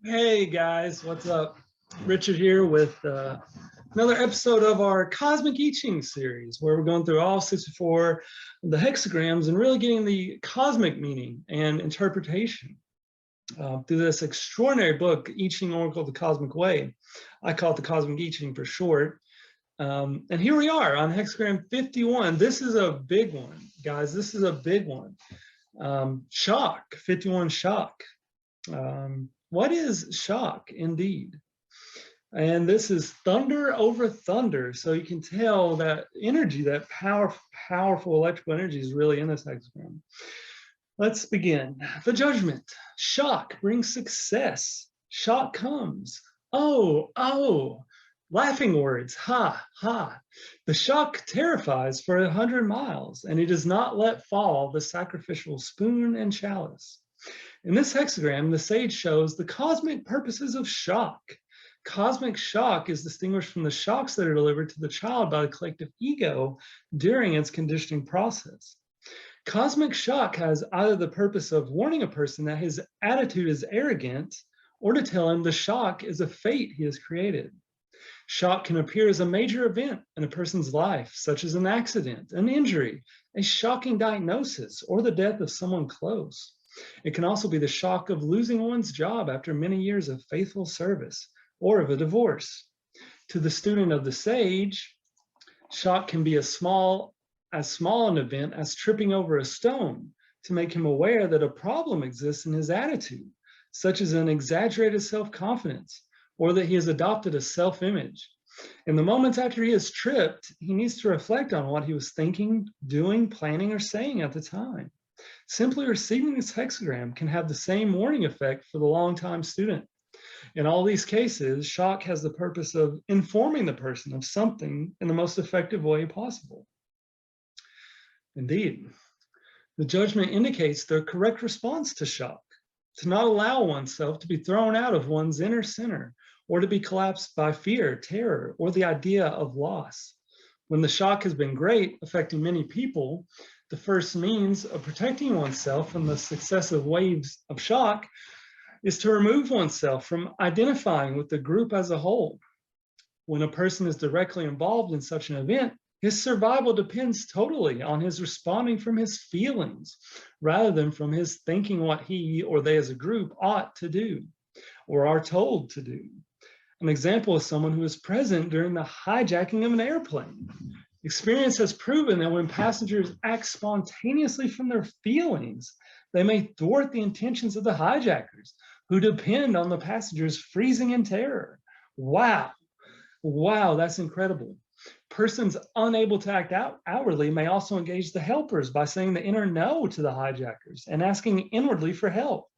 Hey guys, what's up? Richard here with another episode of our Cosmic I Ching series, where we're going through all 64 of the hexagrams and really getting the cosmic meaning and interpretation through this extraordinary book, I Ching Oracle the Cosmic Way. I call it the Cosmic I Ching for short. And here we are on hexagram 51. This is a big one, guys. This is a big one. Shock, 51 shock. What is shock indeed? And this is thunder over thunder. So you can tell that energy, that powerful electrical energy is really in this hexagram. Let's begin. The judgment. Shock brings success. Shock comes. Oh. Laughing words. Ha, ha. The shock terrifies for 100 miles, and he does not let fall the sacrificial spoon and chalice. In this hexagram, the sage shows the cosmic purposes of shock. Cosmic shock is distinguished from the shocks that are delivered to the child by the collective ego during its conditioning process. Cosmic shock has either the purpose of warning a person that his attitude is arrogant, or to tell him the shock is a fate he has created. Shock can appear as a major event in a person's life, such as an accident, an injury, a shocking diagnosis, or the death of someone close. It can also be the shock of losing one's job after many years of faithful service, or of a divorce. To the student of the sage, shock can be as small an event as tripping over a stone to make him aware that a problem exists in his attitude, such as an exaggerated self-confidence, or that he has adopted a self-image. In the moments after he has tripped, he needs to reflect on what he was thinking, doing, planning, or saying at the time. Simply receiving this hexagram can have the same warning effect for the long-time student. In all these cases, shock has the purpose of informing the person of something in the most effective way possible. Indeed, the judgment indicates the correct response to shock, to not allow oneself to be thrown out of one's inner center, or to be collapsed by fear, terror, or the idea of loss. When the shock has been great, affecting many people, the first means of protecting oneself from the successive waves of shock is to remove oneself from identifying with the group as a whole. When a person is directly involved in such an event, his survival depends totally on his responding from his feelings, rather than from his thinking what he or they as a group ought to do, or are told to do. An example is someone who is present during the hijacking of an airplane. Experience has proven that when passengers act spontaneously from their feelings, they may thwart the intentions of the hijackers, who depend on the passengers freezing in terror. Wow, that's incredible. Persons unable to act outwardly may also engage the helpers by saying the inner no to the hijackers and asking inwardly for help.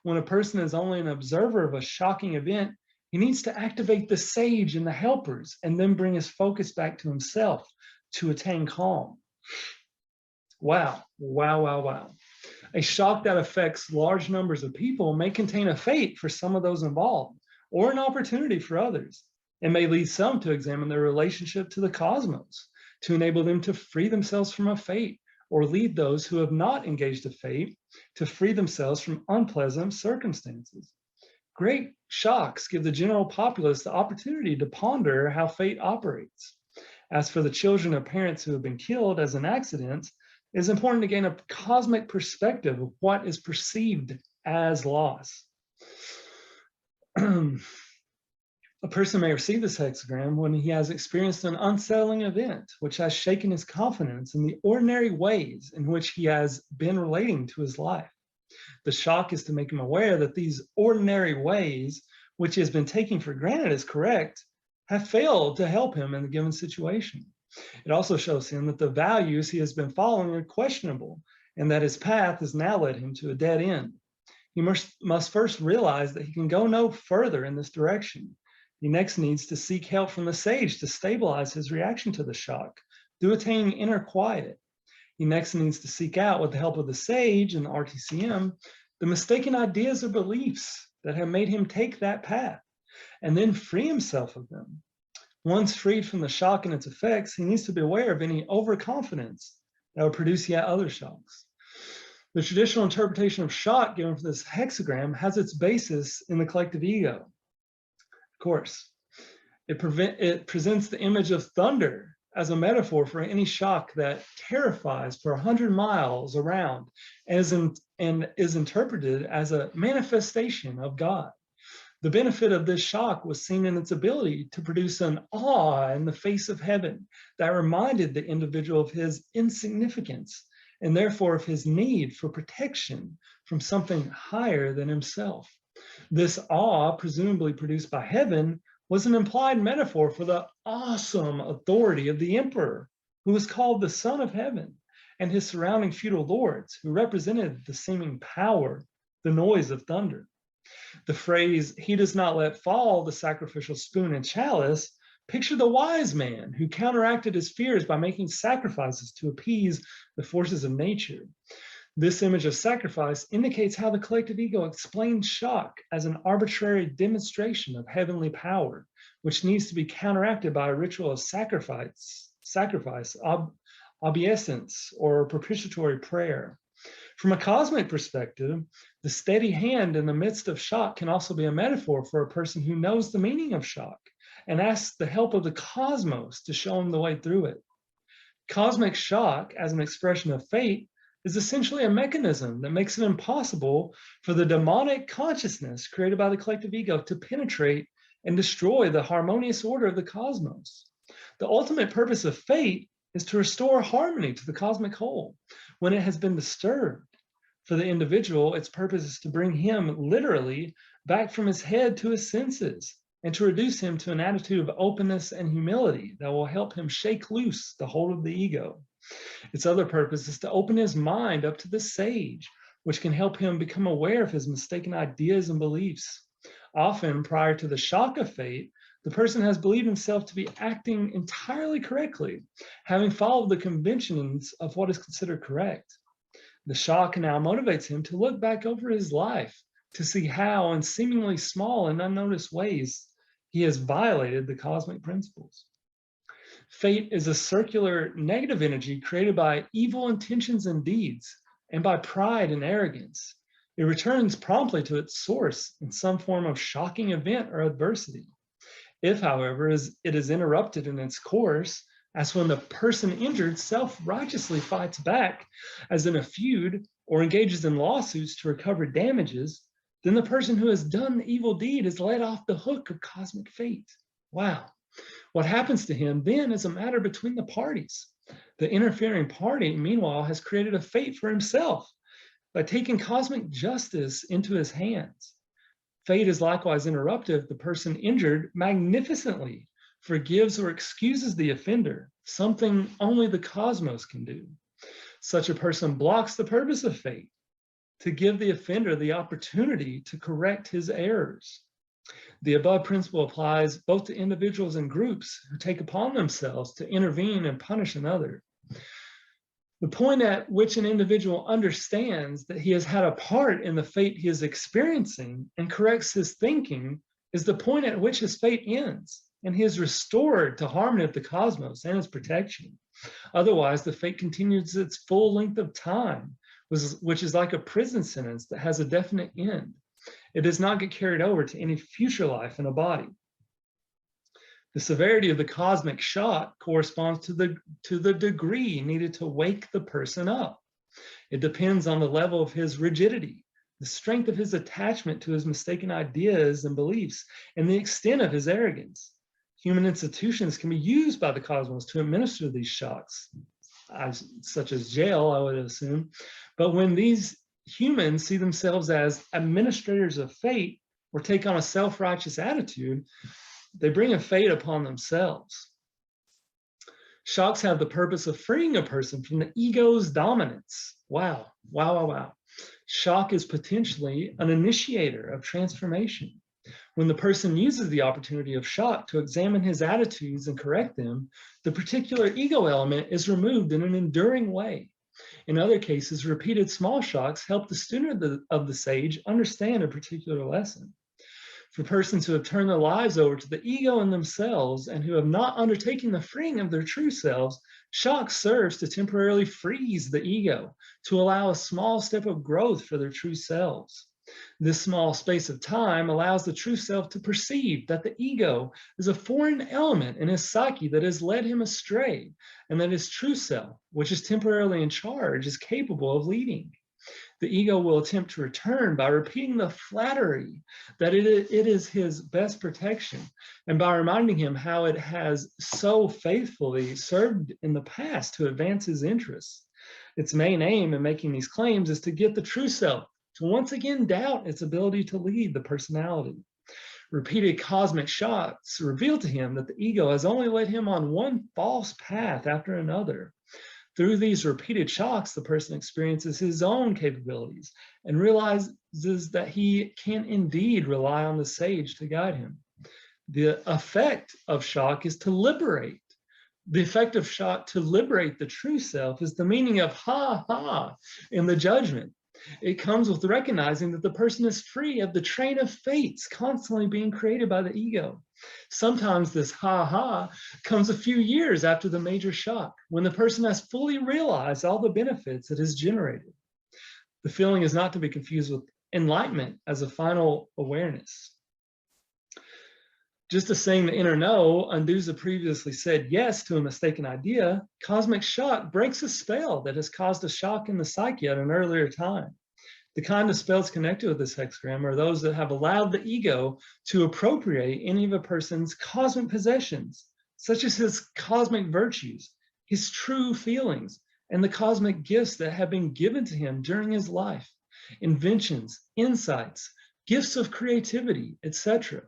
When a person is only an observer of a shocking event, he needs to activate the sage and the helpers and then bring his focus back to himself to attain calm. Wow. A shock that affects large numbers of people may contain a fate for some of those involved, or an opportunity for others. It may lead some to examine their relationship to the cosmos, to enable them to free themselves from a fate, or lead those who have not engaged a fate to free themselves from unpleasant circumstances. Great shocks give the general populace the opportunity to ponder how fate operates. As for the children of parents who have been killed as an accident, it is important to gain a cosmic perspective of what is perceived as loss. A person may receive this hexagram when he has experienced an unsettling event, which has shaken his confidence in the ordinary ways in which he has been relating to his life. The shock is to make him aware that these ordinary ways, which he has been taking for granted as correct, have failed to help him in the given situation. It also shows him that the values he has been following are questionable, and that his path has now led him to a dead end. He must first realize that he can go no further in this direction. He next needs to seek help from the sage to stabilize his reaction to the shock, through attaining inner quiet. He next needs to seek out, with the help of the sage and the RTCM, the mistaken ideas or beliefs that have made him take that path, and then free himself of them. Once freed from the shock and its effects, he needs to be aware of any overconfidence that will produce yet other shocks. The traditional interpretation of shock given for this hexagram has its basis in the collective ego. Of course, it presents the image of thunder as a metaphor for any shock that terrifies for 100 miles around and is interpreted as a manifestation of God. The benefit of this shock was seen in its ability to produce an awe in the face of heaven that reminded the individual of his insignificance and therefore of his need for protection from something higher than himself. This awe, presumably produced by heaven, was an implied metaphor for the awesome authority of the emperor, who was called the Son of Heaven, and his surrounding feudal lords, who represented the seeming power, the noise of thunder. The phrase, "he does not let fall the sacrificial spoon and chalice," picture the wise man who counteracted his fears by making sacrifices to appease the forces of nature. This image of sacrifice indicates how the collective ego explains shock as an arbitrary demonstration of heavenly power, which needs to be counteracted by a ritual of sacrifice, obeisance, or propitiatory prayer. From a cosmic perspective, the steady hand in the midst of shock can also be a metaphor for a person who knows the meaning of shock and asks the help of the cosmos to show him the way through it. Cosmic shock, as an expression of fate, is essentially a mechanism that makes it impossible for the demonic consciousness created by the collective ego to penetrate and destroy the harmonious order of the cosmos. The ultimate purpose of fate is to restore harmony to the cosmic whole when it has been disturbed. For the individual, its purpose is to bring him literally back from his head to his senses and to reduce him to an attitude of openness and humility that will help him shake loose the hold of the ego. Its other purpose is to open his mind up to the sage, which can help him become aware of his mistaken ideas and beliefs. Often, prior to the shock of fate, the person has believed himself to be acting entirely correctly, having followed the conventions of what is considered correct. The shock now motivates him to look back over his life to see how, in seemingly small and unnoticed ways, he has violated the cosmic principles. Fate is a circular negative energy created by evil intentions and deeds, and by pride and arrogance. It returns promptly to its source in some form of shocking event or adversity. If, however, it is interrupted in its course, as when the person injured self-righteously fights back, as in a feud, or engages in lawsuits to recover damages, then the person who has done the evil deed is let off the hook of cosmic fate. Wow. What happens to him then is a matter between the parties. The interfering party, meanwhile, has created a fate for himself by taking cosmic justice into his hands. Fate is likewise interrupted if the person injured magnificently forgives or excuses the offender, something only the cosmos can do. Such a person blocks the purpose of fate, to give the offender the opportunity to correct his errors. The above principle applies both to individuals and groups who take upon themselves to intervene and punish another. The point at which an individual understands that he has had a part in the fate he is experiencing and corrects his thinking is the point at which his fate ends, and he is restored to harmony of the cosmos and its protection. Otherwise, the fate continues its full length of time, which is like a prison sentence that has a definite end. It does not get carried over to any future life in a body. The severity of the cosmic shock corresponds to the degree needed to wake the person up. It depends on the level of his rigidity, the strength of his attachment to his mistaken ideas and beliefs, and the extent of his arrogance. Human institutions can be used by the cosmos to administer these shocks, such as jail, I would assume. But when these humans see themselves as administrators of fate or take on a self-righteous attitude, they bring a fate upon themselves. Shocks have the purpose of freeing a person from the ego's dominance. Wow, wow, wow, wow. Shock is potentially an initiator of transformation. When the person uses the opportunity of shock to examine his attitudes and correct them, the particular ego element is removed in an enduring way. In other cases, repeated small shocks help the student of the sage understand a particular lesson. For persons who have turned their lives over to the ego and themselves and who have not undertaken the freeing of their true selves, shock serves to temporarily freeze the ego, to allow a small step of growth for their true selves. This small space of time allows the true self to perceive that the ego is a foreign element in his psyche that has led him astray, and that his true self, which is temporarily in charge, is capable of leading. The ego will attempt to return by repeating the flattery that it is his best protection, and by reminding him how it has so faithfully served in the past to advance his interests. Its main aim in making these claims is to get the true self to once again doubt its ability to lead the personality. Repeated cosmic shocks reveal to him that the ego has only led him on one false path after another. Through these repeated shocks, the person experiences his own capabilities and realizes that he can indeed rely on the sage to guide him. The effect of shock is to liberate. The effect of shock to liberate the true self is the meaning of ha ha in the judgment. It comes with recognizing that the person is free of the train of fates constantly being created by the ego. Sometimes this ha ha comes a few years after the major shock, when the person has fully realized all the benefits it has generated. The feeling is not to be confused with enlightenment as a final awareness. Just as saying the inner no undoes the previously said yes to a mistaken idea, cosmic shock breaks a spell that has caused a shock in the psyche at an earlier time. The kind of spells connected with this hexagram are those that have allowed the ego to appropriate any of a person's cosmic possessions, such as his cosmic virtues, his true feelings, and the cosmic gifts that have been given to him during his life, inventions, insights, gifts of creativity, etc.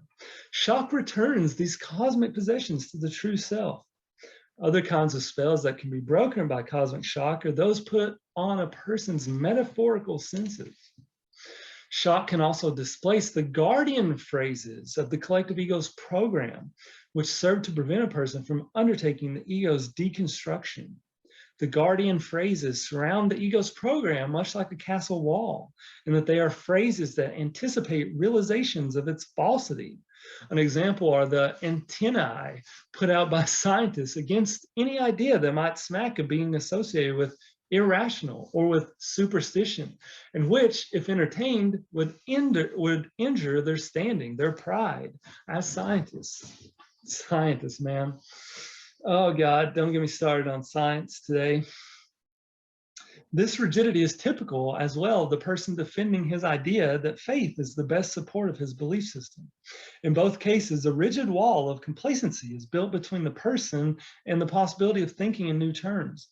Shock returns these cosmic possessions to the true self. Other kinds of spells that can be broken by cosmic shock are those put on a person's metaphorical senses. Shock can also displace the guardian phrases of the collective ego's program, which serve to prevent a person from undertaking the ego's deconstruction. The guardian phrases surround the ego's program much like a castle wall, in that they are phrases that anticipate realizations of its falsity. An example are the antennae put out by scientists against any idea that might smack of being associated with irrational or with superstition, and which, if entertained, would injure their standing, their pride as scientists. Scientists, man. Oh God, don't get me started on science today. This rigidity is typical as well of the person defending his idea that faith is the best support of his belief system. In both cases, a rigid wall of complacency is built between the person and the possibility of thinking in new terms.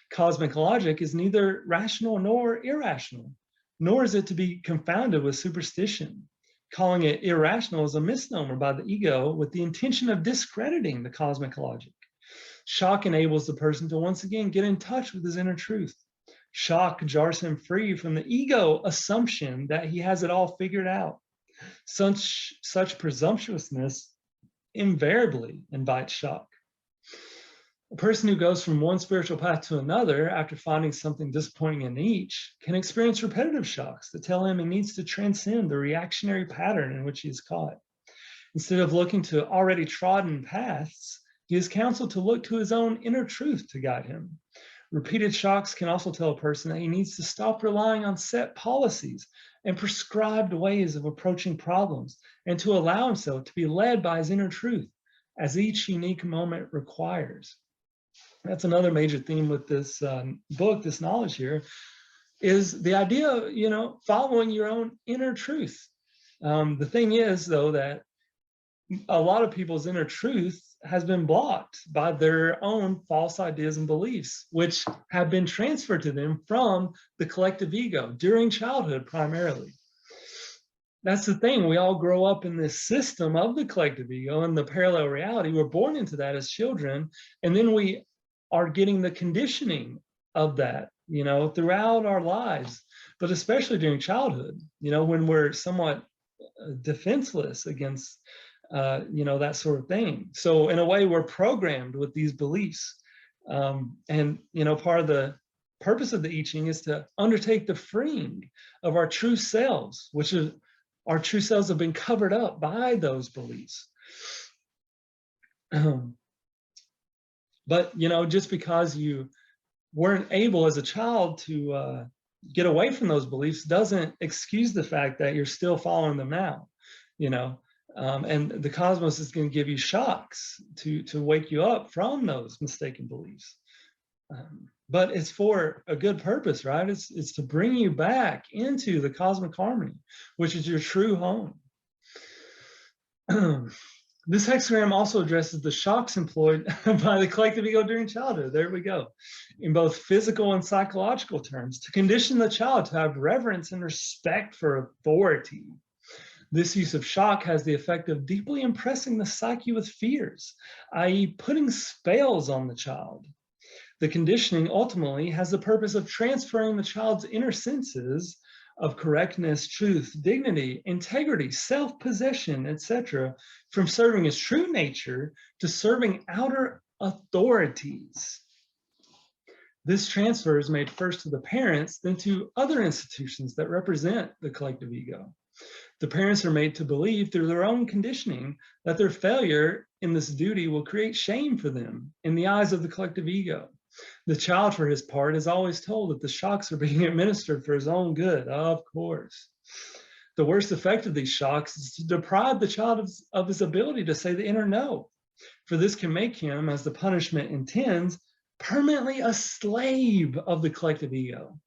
Cosmic logic is neither rational nor irrational, nor is it to be confounded with superstition. Calling it irrational is a misnomer by the ego with the intention of discrediting the cosmic logic. Shock enables the person to once again get in touch with his inner truth. Shock jars him free from the ego assumption that he has it all figured out. Such presumptuousness invariably invites shock. A person who goes from one spiritual path to another after finding something disappointing in each can experience repetitive shocks that tell him he needs to transcend the reactionary pattern in which he is caught. Instead of looking to already trodden paths, he is counseled to look to his own inner truth to guide him. Repeated shocks can also tell a person that he needs to stop relying on set policies and prescribed ways of approaching problems, and to allow himself to be led by his inner truth as each unique moment requires. That's another major theme with this book, this knowledge here, is the idea of, following your own inner truth. The thing is, though, that a lot of people's inner truth has been blocked by their own false ideas and beliefs, which have been transferred to them from the collective ego during childhood primarily. That's the thing. We all grow up in this system of the collective ego and the parallel reality. We're born into that as children, and then we are getting the conditioning of that, throughout our lives, but especially during childhood, when we're somewhat defenseless against that sort of thing. So in a way, we're programmed with these beliefs. And part of the purpose of the I Ching is to undertake the freeing of our true selves, which Our true selves have been covered up by those beliefs. But, just because you weren't able as a child to get away from those beliefs doesn't excuse the fact that you're still following them now, and the cosmos is going to give you shocks to wake you up from those mistaken beliefs. But it's for a good purpose, right? It's to bring you back into the cosmic harmony, which is your true home. This hexagram also addresses the shocks employed by the collective ego during childhood. There we go. In both physical and psychological terms, to condition the child to have reverence and respect for authority. This use of shock has the effect of deeply impressing the psyche with fears, i.e., putting spells on the child. The conditioning ultimately has the purpose of transferring the child's inner senses of correctness, truth, dignity, integrity, self-possession, etc., from serving his true nature to serving outer authorities. This transfer is made first to the parents, then to other institutions that represent the collective ego. The parents are made to believe through their own conditioning that their failure in this duty will create shame for them in the eyes of the collective ego. The child, for his part, is always told that the shocks are being administered for his own good, of course. The worst effect of these shocks is to deprive the child of his ability to say the inner no, for this can make him, as the punishment intends, permanently a slave of the collective ego.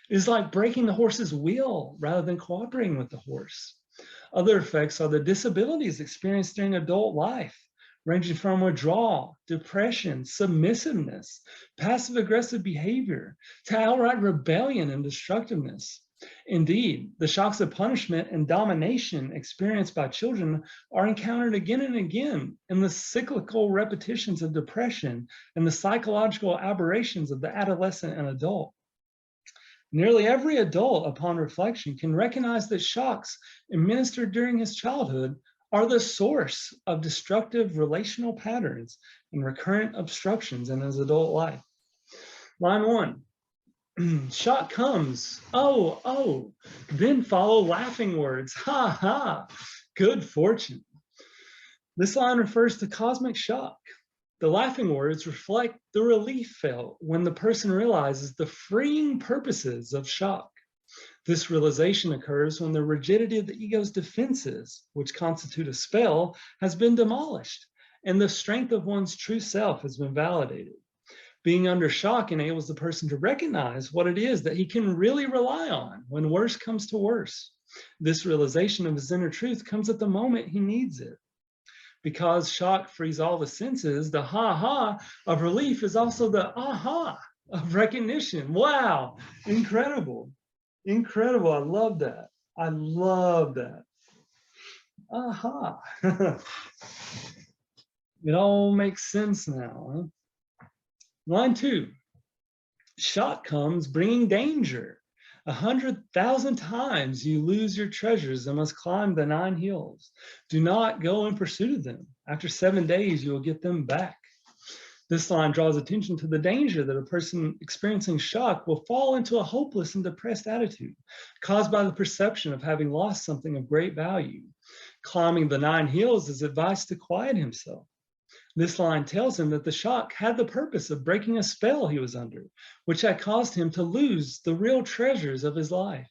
It is like breaking the horse's wheel rather than cooperating with the horse. Other effects are the disabilities experienced during adult life, ranging from withdrawal, depression, submissiveness, passive-aggressive behavior, to outright rebellion and destructiveness. Indeed, the shocks of punishment and domination experienced by children are encountered again and again in the cyclical repetitions of depression and the psychological aberrations of the adolescent and adult. Nearly every adult, upon reflection, can recognize that shocks administered during his childhood are the source of destructive relational patterns and recurrent obstructions in his adult life. Line 1, shock comes, oh, then follow laughing words, ha ha, good fortune. This line refers to cosmic shock. The laughing words reflect the relief felt when the person realizes the freeing purposes of shock. This realization occurs when the rigidity of the ego's defenses, which constitute a spell, has been demolished, and the strength of one's true self has been validated. Being under shock enables the person to recognize what it is that he can really rely on when worse comes to worse. This realization of his inner truth comes at the moment he needs it. Because shock frees all the senses, the ha-ha of relief is also the aha of recognition. Wow, incredible. Incredible. I love that. I love that. Aha. It all makes sense now. Huh? Line 2. Shock comes bringing danger. 100,000 times you lose your treasures and must climb the 9 hills. Do not go in pursuit of them. After 7 days, you will get them back. This line draws attention to the danger that a person experiencing shock will fall into a hopeless and depressed attitude caused by the perception of having lost something of great value. Climbing the 9 hills is advice to quiet himself. This line tells him that the shock had the purpose of breaking a spell he was under, which had caused him to lose the real treasures of his life.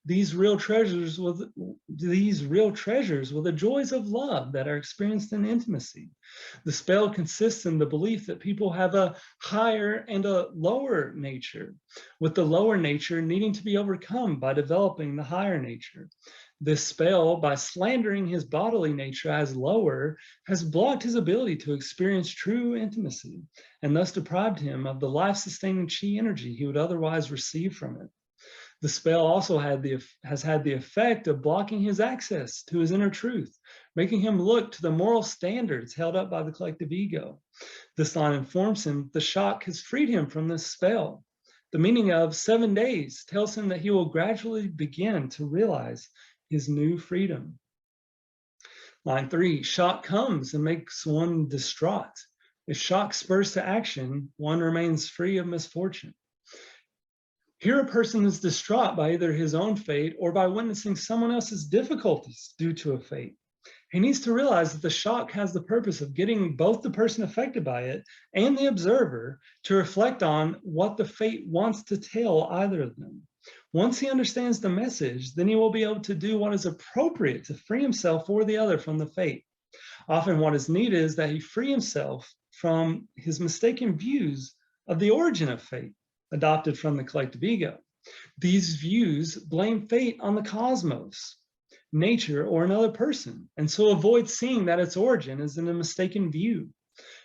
These real treasures were the joys of love that are experienced in intimacy. The spell consists in the belief that people have a higher and a lower nature, with the lower nature needing to be overcome by developing the higher nature. This spell, by slandering his bodily nature as lower, has blocked his ability to experience true intimacy, and thus deprived him of the life-sustaining chi energy he would otherwise receive from it. The spell also has had the effect of blocking his access to his inner truth, making him look to the moral standards held up by the collective ego. This line informs him the shock has freed him from this spell. The meaning of 7 days tells him that he will gradually begin to realize his new freedom. Line 3, shock comes and makes one distraught. If shock spurs to action, one remains free of misfortune. Here, a person is distraught by either his own fate or by witnessing someone else's difficulties due to a fate. He needs to realize that the shock has the purpose of getting both the person affected by it and the observer to reflect on what the fate wants to tell either of them. Once he understands the message, then he will be able to do what is appropriate to free himself or the other from the fate. Often what is needed is that he free himself from his mistaken views of the origin of fate, adopted from the collective ego. These views blame fate on the cosmos, nature, or another person, and so avoid seeing that its origin is in a mistaken view.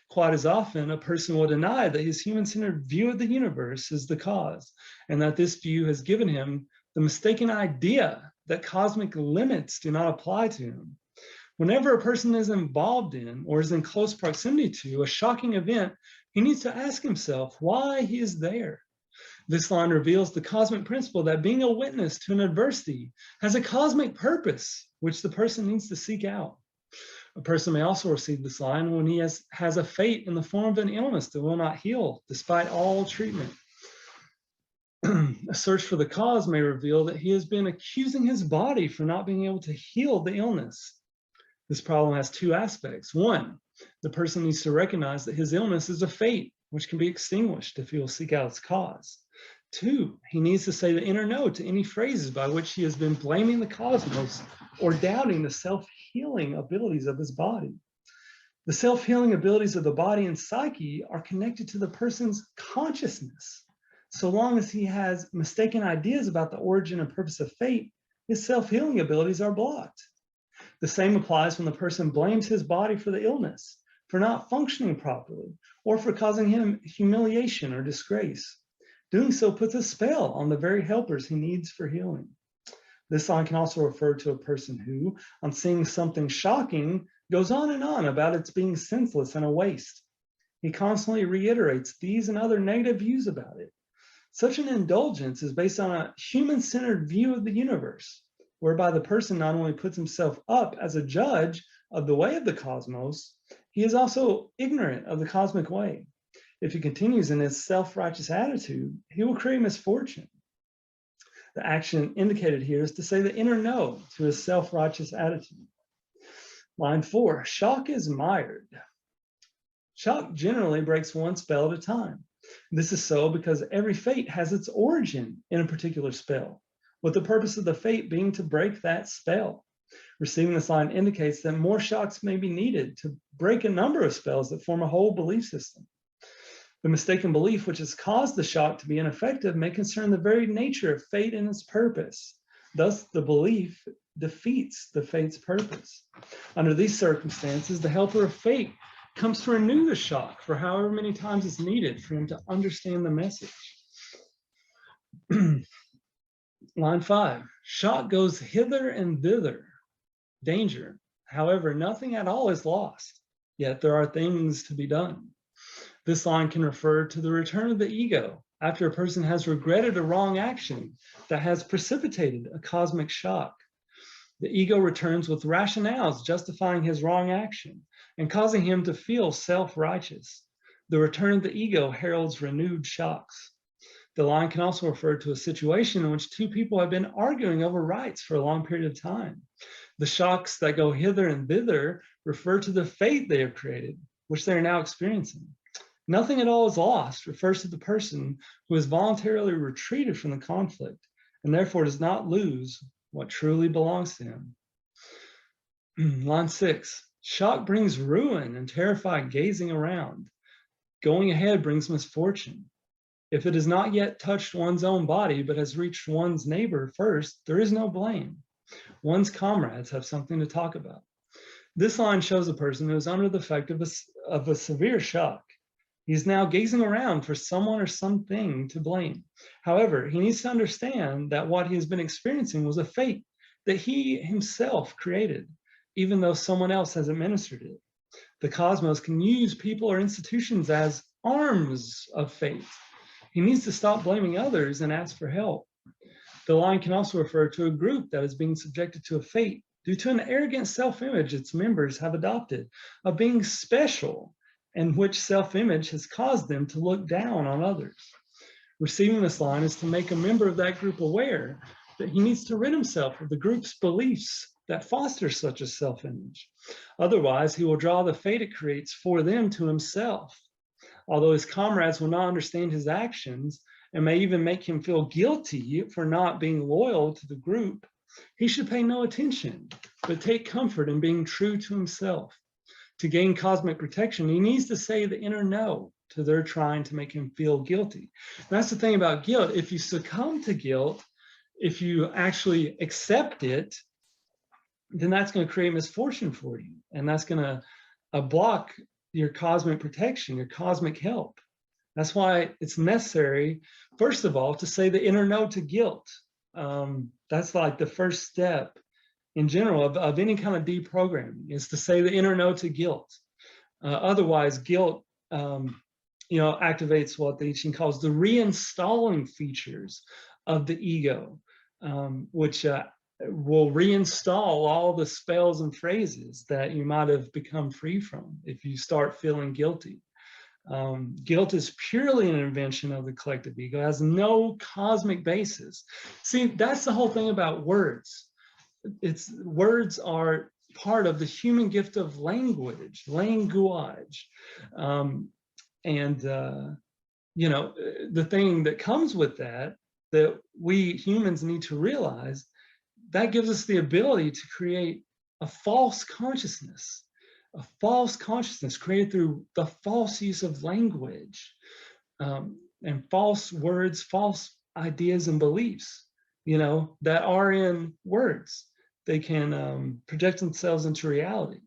Quite as often, a person will deny that his human-centered view of the universe is the cause, and that this view has given him the mistaken idea that cosmic limits do not apply to him. Whenever a person is involved in or is in close proximity to a shocking event, he needs to ask himself why he is there. This line reveals the cosmic principle that being a witness to an adversity has a cosmic purpose, which the person needs to seek out. A person may also receive this line when he has a fate in the form of an illness that will not heal despite all treatment. A search for the cause may reveal that he has been accusing his body for not being able to heal the illness. This problem has two aspects. One, the person needs to recognize that his illness is a fate, which can be extinguished if he will seek out its cause. Two, he needs to say the inner no to any phrases by which he has been blaming the cosmos or doubting the self-healing abilities of his body. The self-healing abilities of the body and psyche are connected to the person's consciousness. So long as he has mistaken ideas about the origin and purpose of fate, his self-healing abilities are blocked. The same applies when the person blames his body for the illness, for not functioning properly, or for causing him humiliation or disgrace. Doing so puts a spell on the very helpers he needs for healing. This line can also refer to a person who, on seeing something shocking, goes on and on about its being senseless and a waste. He constantly reiterates these and other negative views about it. Such an indulgence is based on a human-centered view of the universe, whereby the person not only puts himself up as a judge of the way of the cosmos, he is also ignorant of the cosmic way. If he continues in his self-righteous attitude, he will create misfortune. The action indicated here is to say the inner no to his self-righteous attitude. Line 4, shock is mired. Shock generally breaks one spell at a time. This is so because every fate has its origin in a particular spell, with the purpose of the fate being to break that spell. Receiving this line indicates that more shocks may be needed to break a number of spells that form a whole belief system. The mistaken belief which has caused the shock to be ineffective may concern the very nature of fate and its purpose. Thus, the belief defeats the fate's purpose. Under these circumstances, the helper of fate comes to renew the shock for however many times it's needed for him to understand the message. Line 5, shock goes hither and thither. Danger. However, nothing at all is lost, yet there are things to be done. This line can refer to the return of the ego after a person has regretted a wrong action that has precipitated a cosmic shock. The ego returns with rationales justifying his wrong action and causing him to feel self-righteous. The return of the ego heralds renewed shocks. The line can also refer to a situation in which two people have been arguing over rights for a long period of time. The shocks that go hither and thither refer to the fate they have created, which they are now experiencing. Nothing at all is lost refers to the person who has voluntarily retreated from the conflict and therefore does not lose what truly belongs to him. Line 6, shock brings ruin and terrified gazing around. Going ahead brings misfortune. If it has not yet touched one's own body but has reached one's neighbor first, there is no blame. One's comrades have something to talk about. This line shows a person who is under the effect of a severe shock. He is now gazing around for someone or something to blame. However, he needs to understand that what he has been experiencing was a fate that he himself created, even though someone else has administered it. The cosmos can use people or institutions as arms of fate. He needs to stop blaming others and ask for help. The line can also refer to a group that is being subjected to a fate due to an arrogant self-image its members have adopted of being special, and which self-image has caused them to look down on others. Receiving this line is to make a member of that group aware that he needs to rid himself of the group's beliefs that foster such a self-image. Otherwise, he will draw the fate it creates for them to himself. Although his comrades will not understand his actions and may even make him feel guilty for not being loyal to the group, he should pay no attention, but take comfort in being true to himself. To gain cosmic protection, he needs to say the inner no to their trying to make him feel guilty. And that's the thing about guilt. If you succumb to guilt, if you actually accept it, then that's going to create misfortune for you. And that's going to block your cosmic protection, your cosmic help. That's why it's necessary, first of all, to say the inner no to guilt. That's like the first step in general of any kind of deprogramming, is to say the inner no to guilt. Otherwise, guilt activates what the I Ching calls the reinstalling features of the ego, which will reinstall all the spells and phrases that you might have become free from if you start feeling guilty. Guilt is purely an invention of the collective ego, has no cosmic basis. See, that's the whole thing about words. Words are part of the human gift of language. The thing that comes with that we humans need to realize, that gives us the ability to create a false consciousness created through the false use of language, and false words, false ideas and beliefs, that are in words. They can project themselves into reality.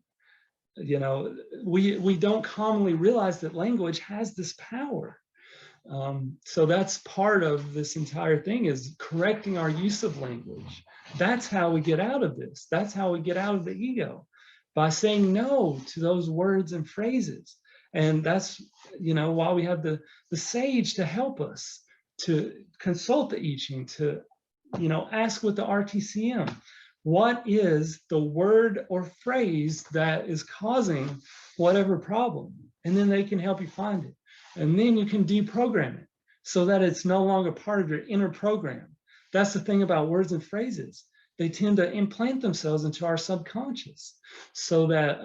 We don't commonly realize that language has this power. So that's part of this entire thing, is correcting our use of language. That's how we get out of this. That's how we get out of the ego, by saying no to those words and phrases. And that's why we have the sage to help us, to consult the I Ching, to ask with the RTCM, what is the word or phrase that is causing whatever problem? And then they can help you find it. And then you can deprogram it so that it's no longer part of your inner program. That's the thing about words and phrases. They tend to implant themselves into our subconscious, so that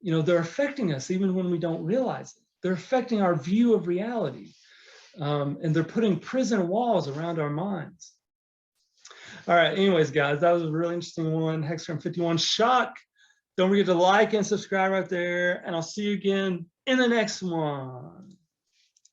they're affecting us even when we don't realize it. They're affecting our view of reality, and they're putting prison walls around our minds. All right, anyways, guys, that was a really interesting one. Hexagram 51 shock. Don't forget to like and subscribe right there, and I'll see you again in the next one.